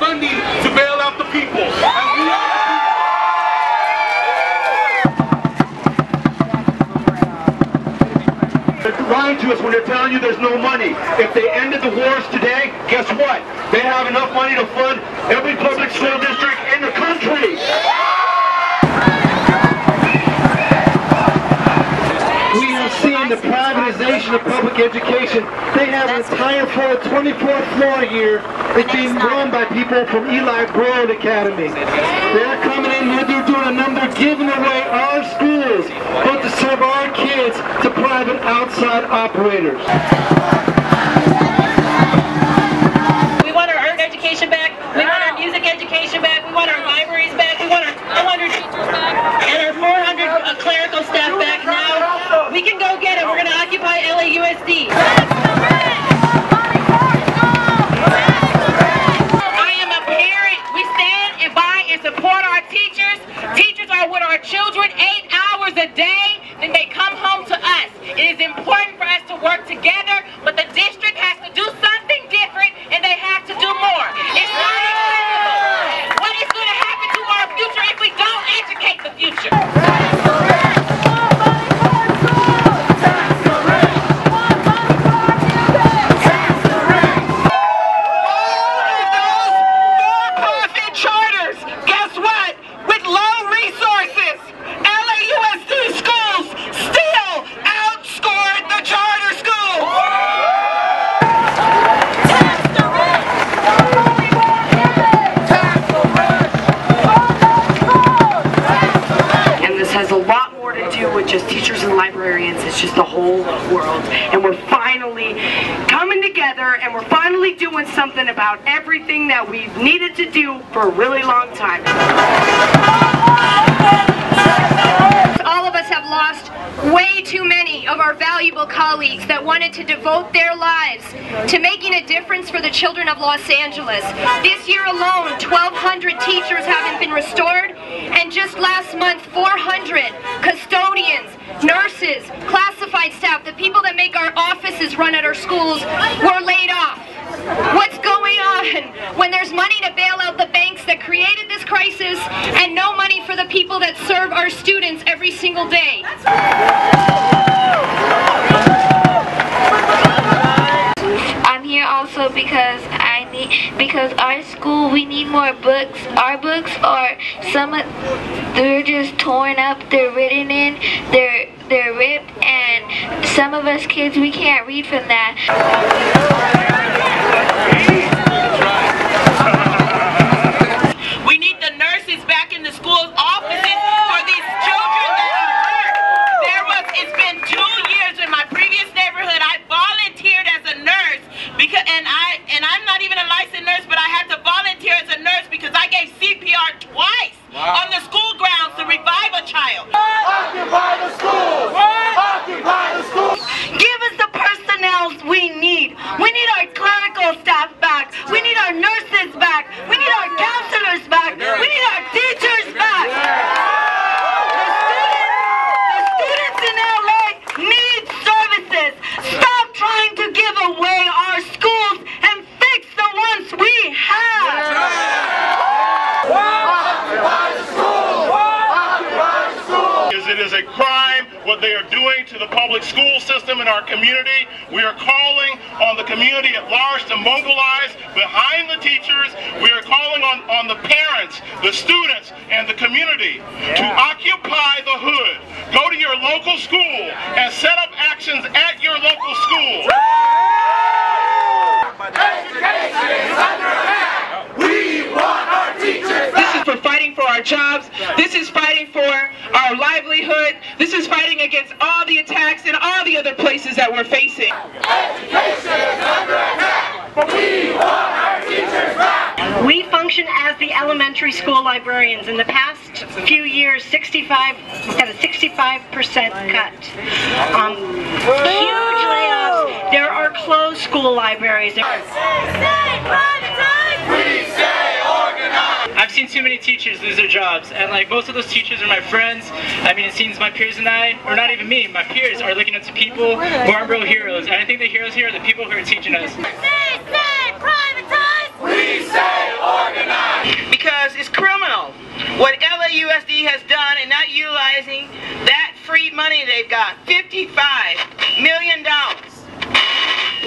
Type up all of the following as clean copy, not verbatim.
funding to bail out the people. And we are They're lying to us when they're telling you there's no money. If they ended the wars today, guess what? They have enough money to fund every public school district in the country. We have seen the privatization of public education. They have an entire floor, 24th floor here. It's being run by people from Eli Broad Academy. They're coming in here, they're doing a number, giving away our schools, but to serve our kids to private outside operators. We want our art education back. We want our music education back. We want our libraries back. We want our 200 teachers back and our 400 clerical staff back now. We can go get it. We're going to occupy LAUSD. I am a parent. We stand by and support our teachers. Teachers are with our children 8 hours a day. Then they come home to us. It is important for us to work together, but the district has to do something different and they have to do more. It's not acceptable. What is going to happen to our future if we don't educate the future? Just teachers and librarians, it's just the whole world, and we're finally coming together and we're finally doing something about everything that we've needed to do for a really long time. All of us have lost way too many of our valuable colleagues that wanted to devote their lives to making a difference for the children of Los Angeles. This year alone, 1,200 teachers haven't been restored, and just last month, 400 custodians, nurses, classified staff, the people that make our offices run at our schools, were laid off. What's going on when there's money to bail out the banks that created this crisis and no money for the people that serve our students every single day? I'm here also because because our school, we need more books. Our books are they're just torn up, they're written in, they're ripped, and some of us kids, we can't read from that. We need the nurses back in the school's offices for these children that are hurt. It's been 2 years in my previous neighborhood. I volunteered as a nurse and I'm not even a licensed nurse, but I had to volunteer as a nurse because I gave CPR twice on the school grounds to revive a child. Occupy the schools! Occupy the schools! Give us the personnel we need. We need our clerical staff back. We need our nurses back. We need our counselors back. We need our teachers back. The students in LA need services. Stop trying to give away our schools and fix the ones we have. It is a crime what they are doing to the public school system in our community. We are calling on the community at large to mobilize behind the teachers. We are calling on the parents, the students, and the community to occupy the hood. Go to your local school and set up actions at your local school. Education is under attack. We want our teachers back. This is for fighting for our jobs. This is fighting for our livelihood. This is fighting against all the attacks and all the other places that we're facing. Education is under attack, but we want our teachers back. We function as the elementary school librarians. In the past few years, we've got a 65% cut. Huge layoffs. There are closed school libraries. I've seen too many teachers lose their jobs, and like most of those teachers are my friends. I mean, it seems my peers and I, or not even me, my peers are looking up to people who aren't real heroes. And I think the heroes here are the people who are teaching us. We say organize! Because it's criminal what LAUSD has done in not utilizing that free money they've got, $55 million.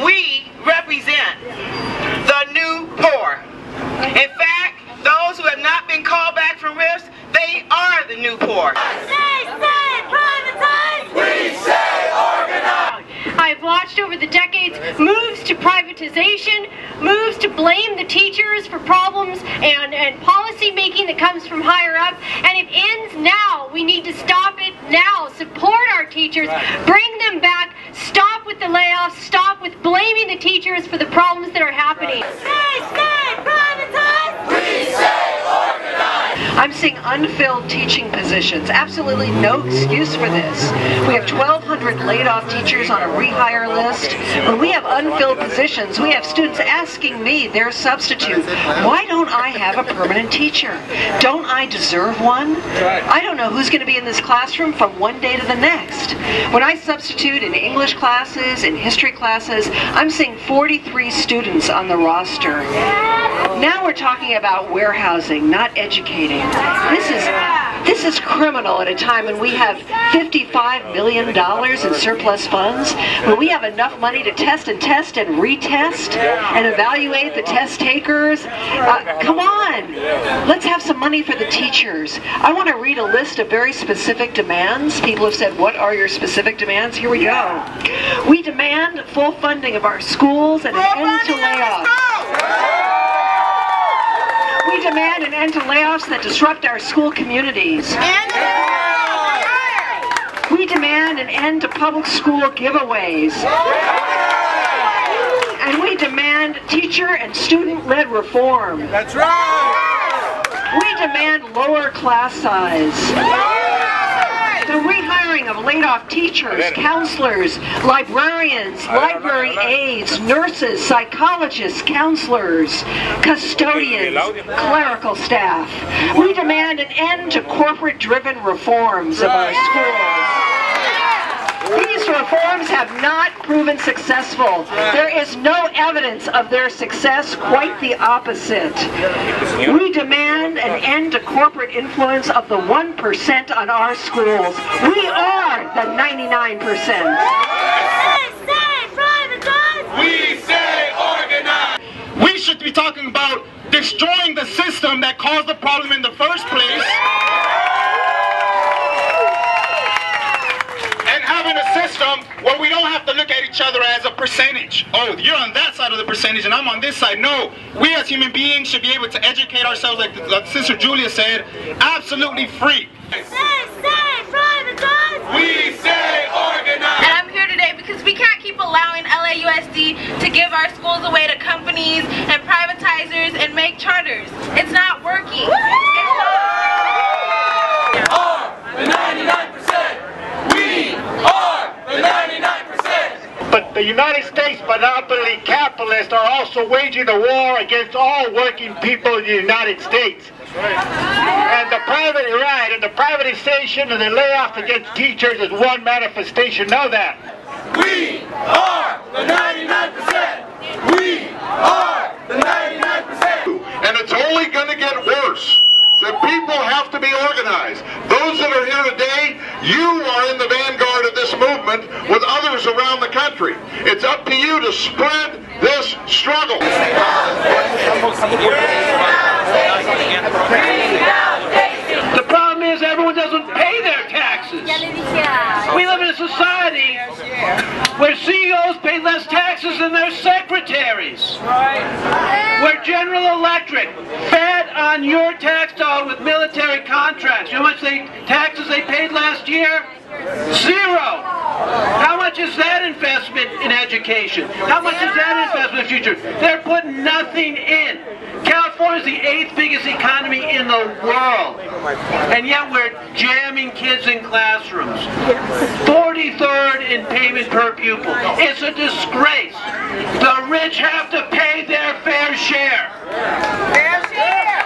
We represent the new poor. In fact, those who have not been called back from rifts, they are the new poor. Say, privatize! We say organize! I've watched over the decades moves to privatization, moves to blame the teachers for problems and policy making that comes from higher up, and it ends now. We need to stop it now. Support our teachers, bring them back, stop with the layoffs, stop with blaming the teachers for the problems that are happening. Say, privatize! We say organize! I'm seeing unfilled teaching positions. Absolutely no excuse for this. We have 1,200 laid off teachers on a rehire list. When we have unfilled positions, we have students asking me, their substitute, why don't I have a permanent teacher? Don't I deserve one? I don't know who's going to be in this classroom from one day to the next. When I substitute in English classes, in history classes, I'm seeing 43 students on the roster. Now we're talking about warehousing, not educating. This is criminal at a time when we have $55 million in surplus funds, when we have enough money to test and retest and evaluate the test takers. Come on, let's have some money for the teachers. I want to read a list of very specific demands. People have said, what are your specific demands? Here we go. We demand full funding of our schools and an end to layoffs. We demand an end to layoffs that disrupt our school communities. We demand an end to public school giveaways. And we demand teacher and student-led reform. That's right! We demand lower class size. The rehiring of laid-off teachers, counselors, librarians, library aides, nurses, psychologists, counselors, custodians, clerical staff. We demand an end to corporate-driven reforms of our schools. These reforms have not proven successful. There is no evidence of their success, quite the opposite. We demand an end to corporate influence of the 1% on our schools. We are the 99%. We say organize! We should be talking about destroying the system that caused the problem in the first place. Having a system where we don't have to look at each other as a percentage. Oh, you're on that side of the percentage and I'm on this side. No, we as human beings should be able to educate ourselves, like Sister Julia said, absolutely free. We say organize! And I'm here today because we can't keep allowing LAUSD to give our schools away to companies and privatizers and make charters. It's not working. The 99%! We are the 99%! But the United States monopoly capitalists are also waging a war against all working people in the United States. And the privatization and the layoffs against teachers is one manifestation of that. We are the 99%! We are the 99%! And it's only going to get worse. The people have to be organized. Those that are here today, you are in the vanguard of this movement with others around the country. It's up to you to spread this struggle. The problem is everyone doesn't pay their taxes. We live in a society where CEOs pay less taxes than their secretaries. Where General Electric fed on your tax dollar with military contracts. You know how much taxes they paid last year? Zero. How much is that investment in education? How much is that investment in the future? They're putting nothing in. California is the 8th biggest economy in the world. And yet we're jamming kids in classrooms. 43rd in payment per pupil. It's a disgrace. The rich have to pay their fair share. Fair share!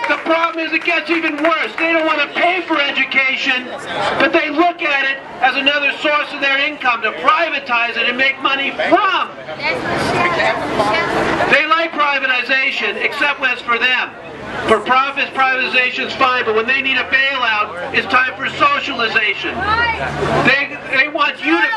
The problem is it gets even worse. They don't want to pay for education, but they look at it as another source of their income to privatize it and make money from. They like privatization, except when it's for them. For profits, privatization's fine, but when they need a bailout, it's time for socialization. They want you to